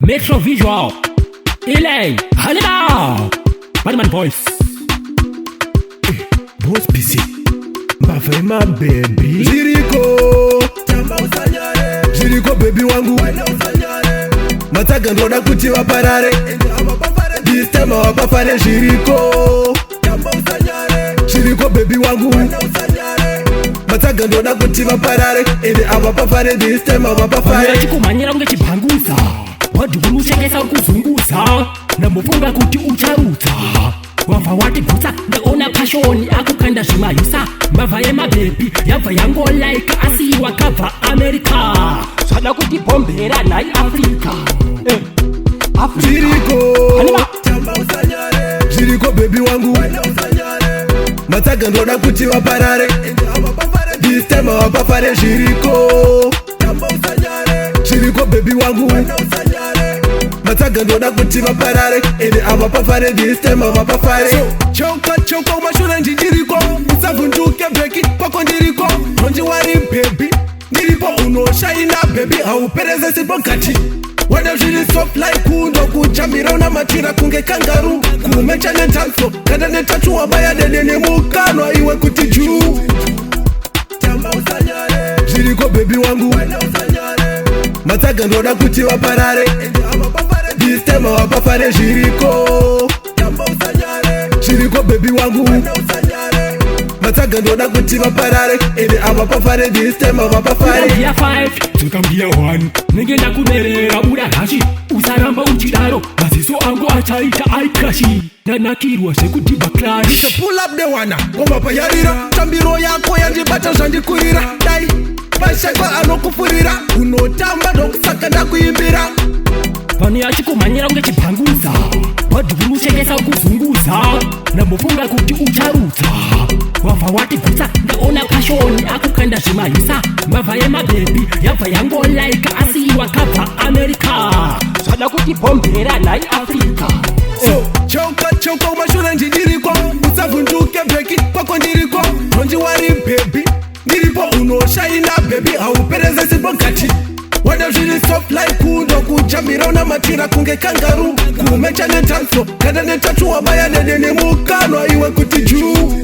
Metro Visual, Ilay, Annemaw, Badman Voice. Boss Peece, my baby. Jiriko, Tamba Usanyare. Jiriko baby wangu, Usanyare. Mataga ndoda kuti waparare. This time wapafare Jiriko, Tamba Usanyare. Jiriko baby wangu, Usanyare. Mataga ndoda kuti waparare. Ende awapafare this time wapafare. Chikumanyira unge chipanguza, wadhulusekesa ukuzunguza, namufunga kuti ucharuta. Wafa wati bhuta, neona pashoni akukanda zvimayusa. Mbavha yemabebi, yabva yangolaika asi wakabva America. Zvada kuti bombera nai Africa. Jiriko, Annemaw, Tamba Usanyare. Jiriko baby wangu, Usanyare. Mataga ndoda kuti waparare. This time wapafare Jiriko, Tamba Usanyare. Jiriko baby wangu, Usanyare. Mataga ndoda kuti waparare. Ende awapafare this time wapafare. Choka umashona njiriko. Usavunduke beki pako ndiriko. Nonji wari baby. Ndiripo unoshaina baby. Haupereze sipo kati. Wada zviri soft like kundo kuchambira una matira kunge kangaru. Kumecha netanso. Kada netatu wabaya dede nemukanwa iwe kuti juu. Tamba Usanyare. Jiriko baby wangu, Usanyare. Mataga ndoda kuti waparare. This time wapafare Jiriko, Tamba Usanyare. Jiriko baby wangu, Usanyare. Mataga ndoda kuti waparare. Ende awapafare this time wapafare. Ngia 5, tukamgia 1. Ningenda kuberera urahashi. Usaramba uchidaro, maziso angu achaita aikashi. Nanakirwa sekutiba clash. Pull up the wana, ngoma payarira. Tambiro yako yanjibata zvandikurira. Dai, mashaka anokufurira. Unotamba ndokusaka ndakuimbira. Vanhu yachikumanyira unge chipanguza, wadhulusekesa ukuzunguza, namufunga kuti ucharuta. Wabva wati bhuta, ndaona pashoni akukanda zvimayusa. Mbavha yemabebi, yabva yangolaika asi wakabva America. Zvada kuti bombera nai Africa. So, choka umashona ndiriko. Usavunduke beki pako ndiriko. Nonji wari baby. Ndiripo unoshaina baby. Haupereze sipo kati. Wada zviri soft like kundo kuchambira una matira kunge kangaru. Kumecha netanso. Kada netatu wabaya dede nemukanwa iwe kuti juu.